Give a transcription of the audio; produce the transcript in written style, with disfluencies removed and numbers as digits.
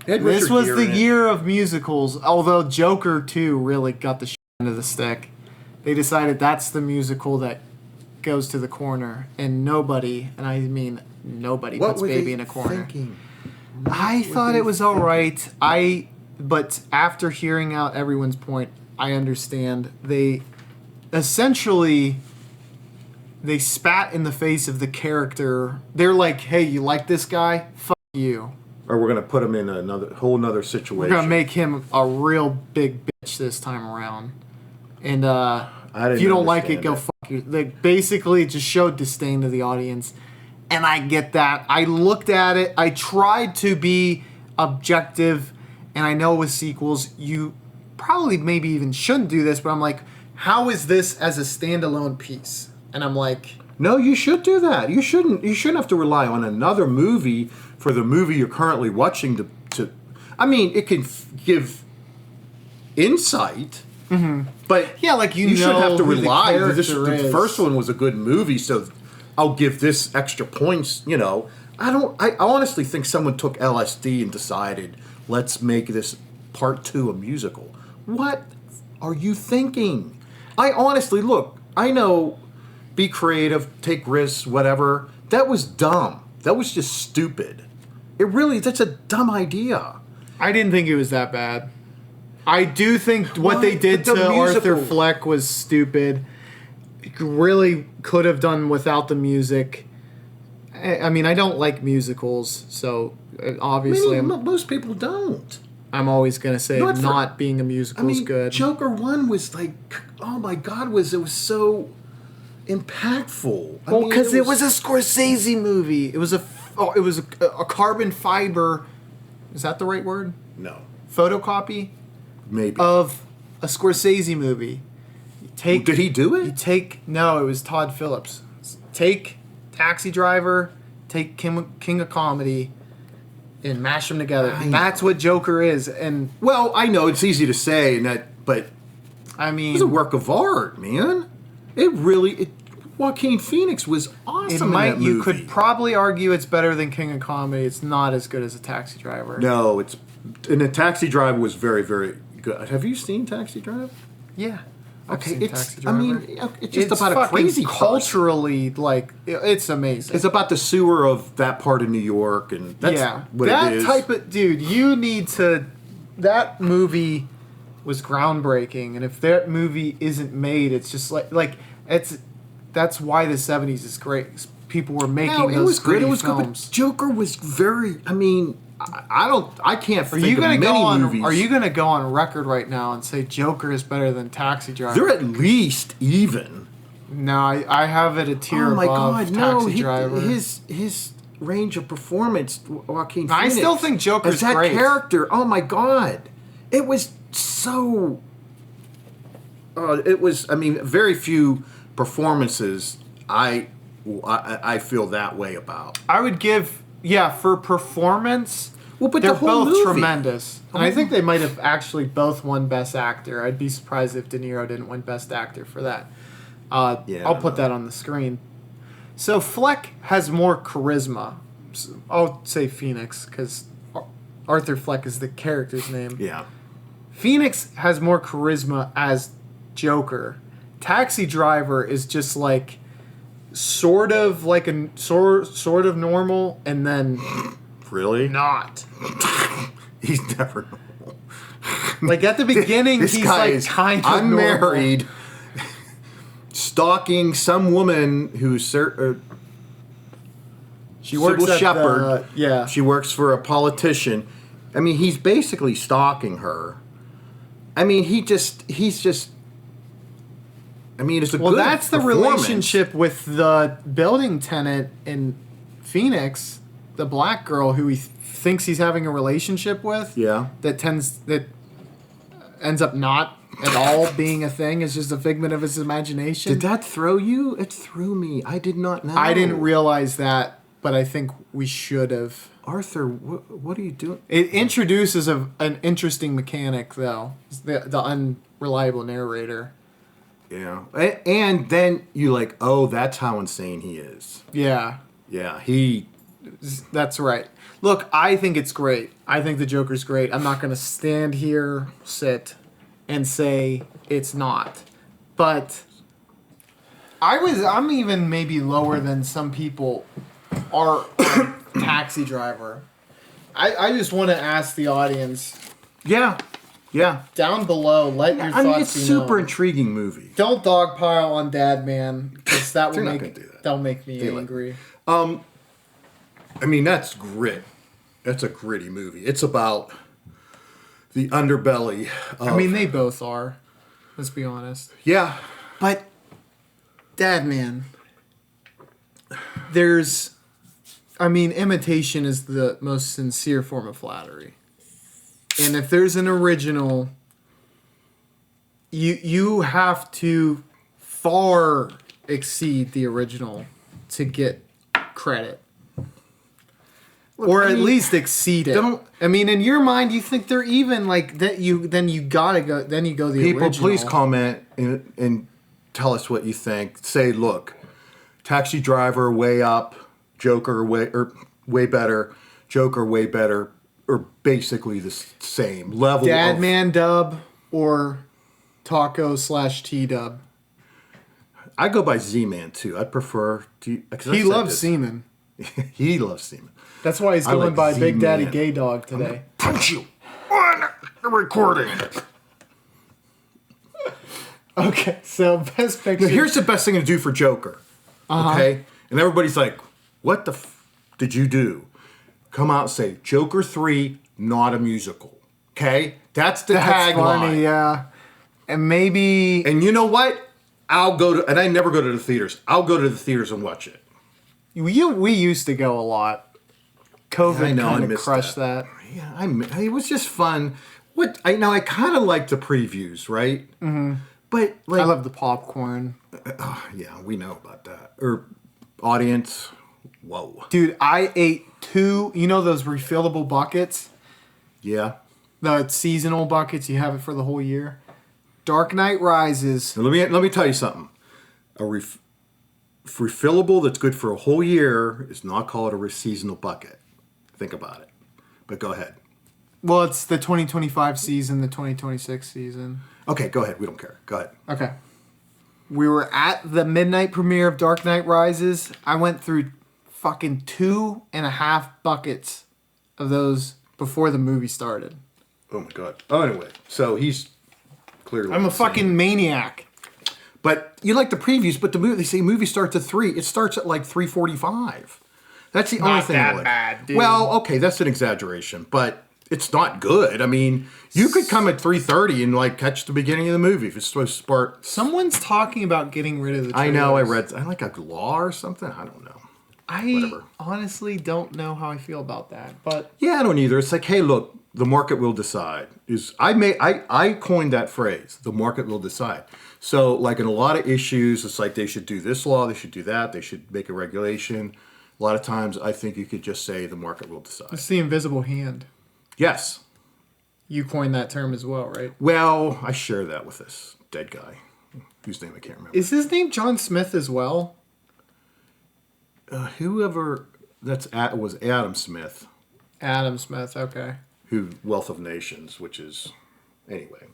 This was the year of musicals, although Joker 2 really got the end of the stick. They decided that's the musical that goes to the corner, and nobody, and I mean nobody, puts Baby in a corner. I thought it was all right. But after hearing out everyone's point, I understand. They essentially spat in the face of the character. They're like, "Hey, you like this guy? Fuck you." Or we're gonna put him in whole another situation. We're gonna make him a real big bitch this time around. And if you don't like it, go fuck you. Like, basically, it just showed disdain to the audience. And I get that. I looked at it. I tried to be objective. And I know with sequels, you probably maybe even shouldn't do this. But I'm like, how is this as a standalone piece? And I'm like... No, you should do that. You shouldn't have to rely on another movie for the movie you're currently watching to I mean, it can give insight. Mm-hmm. But yeah, like you shouldn't have to rely. The first one was a good movie, so I'll give this extra points. You know, I honestly think someone took LSD and decided, let's make this part 2 a musical. What are you thinking? I honestly, look, I know, be creative, take risks, whatever. That was dumb. That was just stupid. That's a dumb idea. I didn't think it was that bad. I do think what they did to Arthur Fleck was stupid. Really could have done without the music. I mean, I don't like musicals, so obviously... most people don't. I'm always going to say not being a musical is good. Joker 1 was like, oh my God, it was so impactful. Well, because it was a Scorsese movie. It was a carbon fiber... Is that the right word? No. Photocopy? Maybe. Of a Scorsese movie. Did he do it? No, it was Todd Phillips. Take Taxi Driver, take King of Comedy, and mash them together. That's what Joker is. And well, I know it's easy to say, but I mean, it was a work of art, man. Joaquin Phoenix was awesome in that movie. You could probably argue it's better than King of Comedy. It's not as good as a Taxi Driver. No, and a Taxi Driver was very, very good. Have you seen Taxi Driver? Yeah. Okay, it's just about a crazy culturally, like, it's amazing. It's about the sewer of that part of New York, and that's what it is. That type of... Dude, you need to... That movie was groundbreaking, and if that movie isn't made, it's just that's why the 70s is great. People were making those great films. Good, but Joker was very... I mean... I can't think of many movies. Are you going to go on record right now and say Joker is better than Taxi Driver? They're at least even. No, I have it a tier above Taxi Driver. His range of performance, Joaquin Phoenix. I still think Joker's great. That character, oh my God. It was so... very few performances I feel that way about. I would give... Yeah, for performance, but they're both movie. Tremendous. And I think they might have actually both won Best Actor. I'd be surprised if De Niro didn't win Best Actor for that. I'll put that on the screen. So Fleck has more charisma. I'll say Phoenix, because Arthur Fleck is the character's name. Yeah. Phoenix has more charisma as Joker. Taxi Driver is just like... sort of normal, and then really not. He's never normal. Like at the beginning, he's like kind of unmarried, stalking some woman who's she works Cybill Shepherd. She works for a politician. I mean, he's basically stalking her. I mean, he's just. I mean, it's a good that's the relationship with the building tenant in Phoenix, the black girl who he thinks he's having a relationship with. Yeah. That ends up not at all being a thing. It's just a figment of his imagination. Did that throw you? It threw me. I did not know. I didn't realize that, but I think we should have. Arthur, what are you doing? It introduces an interesting mechanic, though. The unreliable narrator. Yeah. And then you're like, oh, that's how insane he is. Yeah. Yeah. That's right. Look, I think it's great. I think the Joker's great. I'm not going to stand here, sit, and say it's not. But I'm even maybe lower than some people are on Taxi Driver. I just want to ask the audience. Yeah. Down below, let your thoughts be known. It's a super intriguing movie. Don't dogpile on Dad Man, because that will that'll make me angry. I mean, that's grit. That's a gritty movie. It's about the underbelly of... I mean, they both are. Let's be honest. Yeah. But, Dad Man, imitation is the most sincere form of flattery. And if there's an original, you have to far exceed the original to get credit. Look, or at least exceed it. In your mind, you think they're even like that. You gotta go. Then you go the original. People, please comment and tell us what you think. Say, look, Taxi Driver way up, Joker way better, Joker way better, or basically the same level. Dad Man dub or Taco/T dub. I go by Z-Man too. I prefer to. He loves semen. He loves semen. That's why he's going by Z-Man. Big Daddy Gay Dog today. Punch you on the recording. Okay, so best picture. Now, here's the best thing to do for Joker. Okay, and everybody's like, "What the did you do?" Come out and say, "Joker 3, not a musical." Okay, that's the tagline. Yeah, and maybe. And you know what? I'll go to, and I never go to the theaters. I'll go to the theaters and watch it. We used to go a lot. COVID kind of crushed that. Yeah, it was just fun. I kind of like the previews, right? Mm-hmm. But I love the popcorn. Yeah, we know about that. Or audience, whoa, dude! I ate 2. You know those refillable buckets? Yeah. The seasonal buckets. You have it for the whole year. Dark Knight Rises. Now, let me tell you something. Refillable that's good for a whole year is not called a seasonal bucket. Think about it. But go ahead. Well, it's the 2025 season, the 2026 season. Okay, go ahead. We don't care. Go ahead. Okay. We were at the midnight premiere of Dark Knight Rises. I went through fucking 2.5 buckets of those before the movie started. Oh my god. Oh, anyway. So he's clearly... I'm a fucking maniac. But you like the previews, but they say movie starts at 3. It starts at like 3:45. That's the only thing I like. Bad, dude. Well, okay, that's an exaggeration, but it's not good. I mean, you could come at 3:30 and like catch the beginning of the movie if it's supposed to start. Someone's talking about getting rid of the trailers. I know. I like a law or something. I don't know. I honestly don't know how I feel about that, but yeah, I don't either. It's like, hey, look, the market will decide. I coined that phrase. The market will decide. So, like in a lot of issues, it's like they should do this law, they should do that, they should make a regulation. A lot of times, I think you could just say the market will decide. It's the invisible hand. Yes. You coined that term as well, right? Well, I share that with this dead guy, whose name I can't remember. Is his name John Smith as well? Whoever was Adam Smith. Adam Smith, okay. Who Wealth of Nations, which is anyway.